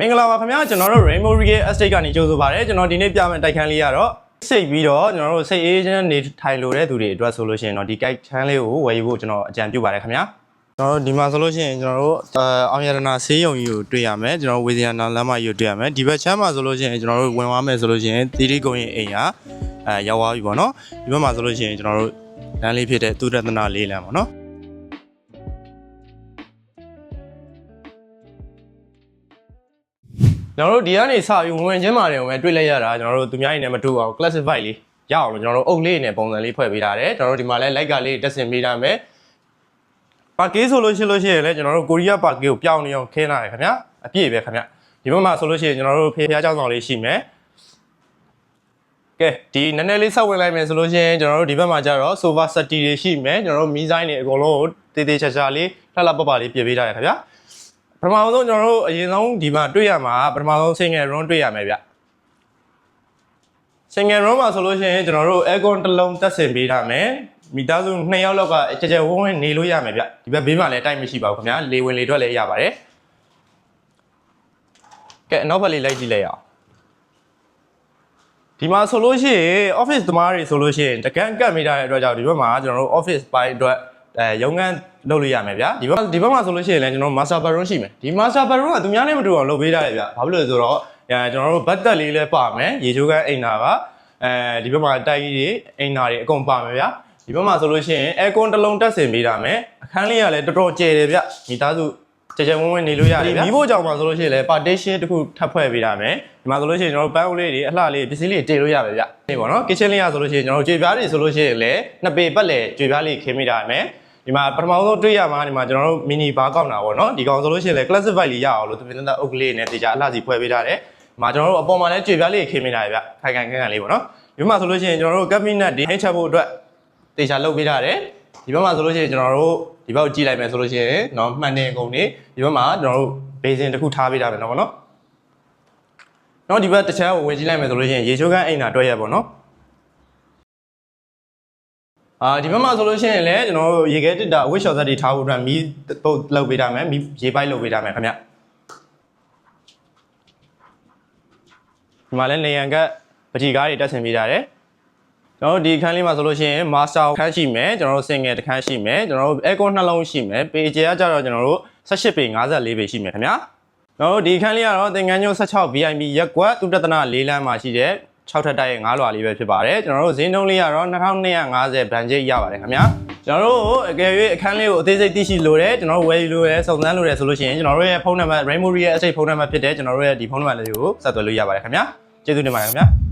မင်္ဂလာပါခင်ဗျာကျွန်တော်တို့ Rainbow Real Estate ကနေကြိုဆိုပါရစေကျွန်တော်ဒီနေ့ပြမယ့်တိုက်ခန်းလေးကတော့စိတ်ပြီးတော့ကျွန်တော်တို့စိတ်အေးချမ်းနေထိုင်လို့တဲ့သူတွေအတွက်ဆိုလို့ရှိရင်တော့ဒီတိုက်ခန်းလေးကိုဝယ်ယူဖို့ကျွန်တော်အကြံပြုပါတယ်ခင်ဗျာကျွန်တော်တို့ဒီမှာဆိုလို့ရှိရင်ကျွန်တော်တို့အောင်ရတနာဆေးရုံကြီးကိုတွေ့ရမယ်ကျွန်တော်ဝေဇယနာလမ်းမကြီးကိုတွေ့ရမယ်ဒီဘက်ချမ်းမှာဆိုလို့ရှိရင်ကျွန်တော်တို့ဝင်သွားမယ်ဆိုလို့ရှိရင်သီရိကုန်းရဲ့အိမ်ကရောက်သွားပြီပေါ့နော်ဒီဘက်မှာဆိုလို့ရှိရင်ကျွန်တော်တို့လမ်းလေးဖြစ်တဲ့သူရတနာလေးလမ်းပေါ့နော်ကျွန်တော်တို့ဒီကနေစပြီးဝင်ချင်းမာတယ်ဝင်တွေ့လိုက်ရတာကျွန်တော်တို့သူများနေနဲ့မတူအောင် classified လေးရအောင်လို့ကျွန်တော်တို့အုပ်လေးနဲ့ပုံစံလေးဖွဲ့ပေးထားတယ်ကျွန်တော်တို့ဒီမှာလဲ like ကလေးတက်ဆင်ပေးထားမယ်ပါကေးဆိုလို့ရှိရင်လည်းကျွန်တော်တို့ကိုရီးယားပါကေးကိုပြောင်းနေအောင်ခင်းလာတယ်ခင်ဗျာအပြည့်ပဲခင်ဗျာဒီဘက်မှာဆိုလို့ရှိရင်ကျွန်တော်တို့ဖေဖျားเจ้าဆောင်လေးရှိမယ်ကဲဒီနည်းနည်းလေးဆက်ဝင်လိုက်မယ်ဆိုလို့ရှိရင်ကျွန်တော်တို့ဒီဘက်မှာကျတော့ sofa set တွေရှိမယ်ကျွန်တော်တို့မီးဆိုင်တွေအကုန်လုံးကိုတေးသေးချာချာလေးလှလှပပလေးပြင်ပေးထားတယ်ခင်ဗျာပထမဆုံးကျွန်တော်တို့အရင်ဆုံးဒီမှာတွေ့ရမှာပထမဆုံး single room တွေ့ရမယ်ဗျ single room မှာဆိုလို့ရှိရင်ကျွန်တော်တို့ aircon တစ်လုံးတက်ဆင်ပေးထားမယ်မိသားစု2ယောက်လောက်ကကြကြဝန်းဝန်းနေလို့ရမယ်ဗျဒီဘက်ဘေးမှာလည်းတိုက်မရှိပါဘူးခင်ဗျာလေဝင်လေထွက်လည်းရပါတယ်ကဲနောက်ဘက်လေးလိုက်ကြည့်လိုက်အောင်ဒီမှာဆိုလို့ရှိရင် office သမားတွေဆိုလို့ရှိရင်တကန်းကတ်မိထားတဲ့အတွက်ကြောင့်ဒီဘက်မှာကျွန်တော်တို့ office ပိုင်းအတွက်ရုံးခန်းလုပ်လို့ရမယ်ဗျာဒီဘက်မှာဆိုလို့ရှိရင်လည်းကျွန်တော် master bedroom ရှိမယ်ဒီ master bedroom ကသူများနဲ့မတူအောင်လုပ်ပေးထားတယ်ဗျာဘာဖြစ်လို့လဲဆိုတော့ကျွန်တော်တို့ဘတ်သက်လေးလည်းပါမယ်ရေချိုးခန်းအိမ်နာကဒီဘက်မှာတိုက်ကြီးတွေအိမ်နာတွေအကုန်ပါမယ်ဗျာဒီဘက်မှာဆိုလို့ရှိရင် aircon တစ်လုံးတက်ဆင်ပေးထားမယ်အခန်းလေးကလည်းတော်တော်ကျယ်တယ်ဗျမိသားစုကြကြဝန်းဝန်းနေလို့ရတယ်ဗျာမိဖို့ကြောင့်မှာဆိုလို့ရှိရင်လည်း partition တစ်ခုထပ်ဖွဲ့ပေးထားမယ်ဒီမှာဆိုလို့ရှိရင်ကျွန်တော်တို့ပန်းအိုးလေးတွေအလှလေးပစ္စည်းလေးတင်လို့ရမယ်ဗျဒီပေါ့နော် kitchen လေးကဆိုလို့ရှိရင်ကျွန်တော်တို့ကြွေပြားတွေဆိုလို့ရှိရင်လည်းနှစ်ပေပတ်လေကြွေပြားလေးခင်းမိထားမယ်ဒီမှာပထမဆုံးတွေ့ရမှာဒီမှာကျွန်တော်တို့ mini bar ကောက်တာပေါ့နော်ဒီကောင်ဆိုလို့ရှိရင်လည်း classified လေးရအောင်လို့သူပြင်တဲ့အုပ်ကလေးနဲ့တေချာအလှစီဖွဲ့ပေးထားတယ်ဒီမှာကျွန်တော်တို့အပေါ်မှာလည်းကြွေပြားလေးခင်းမိထားတယ်ဗျခိုင်ခိုင်ခန့်ခန့်လေးပေါ့နော်ဒီမှာဆိုလို့ရှိရင်ကျွန်တော်တို့ cabinet တွေနှိပ်ချက်ဖို့အတွက်တေချာလုပ်ပေးထားတယ်ဒီဘက်မှာဆိုလို့ရှိရင်ကျွန်တော်တို့ဒီဘက်ကိုကြည့်လိုက်မယ်ဆိုလို့ရှိရင်เนาะမှန်တယ်ကုန်နေဒီဘက်မှာကျွန်တော်တို့ basin တစ်ခုထားပေးထားမယ်เนาะပေါ့နော်เนาะဒီဘက်တစ်ချမ်းကိုဝင်ကြည့်လိုက်မယ်ဆိုလို့ရှိရင်ရေချိုးခန်းအိမ်သာတွဲရပေါ့နော်ဒီဘက်မှာဆိုလို့ရှိရင်လည်းကျွန်တော်တို့ရေခဲတစ်တာဝစ်ရှော့ဆက်တွေထားဖို့အတွက်မီးပုတ်လုပ်ပေးထားမယ်မီးရေပိုက်လုပ်ပေးထားမယ်ခင်ဗျဒီမှာလည်းနေရန်ကပတိကားတွေတက်ဆင်ပေးထားတယ်ကျွန်တော်တို့ဒီခန်းလေးမှာဆိုလို့ရှိရင် master ခန်းရှိမယ်ကျွန်တော်တို့ single တစ်ခန်းရှိမယ်ကျွန်တော်တို့ aircon နှလုံးရှိမယ်ပေကျကကြတော့ကျွန်တော်တို့18ပေ54ပေရှိမယ်ခင်ဗျာကျွန်တော်တို့ဒီခန်းလေးကတော့သင်္ကန်းကျွန်း16 VIP ရက်ကွက်သူတတနာ၄လမ်းမှာရှိတဲ့6ထပ်တိုက်ရဲ့9လွာလေးပဲဖြစ်ပါတယ်ကျွန်တော်တို့ဈေးနှုန်းလေးကတော့2250ဘန်ဂျိတ်ရပါတယ်ခင်ဗျာကျွန်တော်တို့အကယ်၍အခန်းလေးကိုအသေးစိတ်သိရှိလိုတယ်ကျွန်တော်တို့ဝယ်ယူလိုတယ်စုံစမ်းလိုတယ်ဆိုလို့ရှိရင်ကျွန်တော်တို့ရဲ့ဖုန်းနံပါတ် Rainbow Real Estate ဖုန်းနံပါတ်ဖြစ်တဲ့ကျွန်တော်တို့ရဲ့ဒီဖုန်းနံပါတ်လေးကိုဆက်သွယ်လို့ရပါတယ်ခင်ဗျာကျေးဇူးတင်ပါတယ်ခင်ဗျာ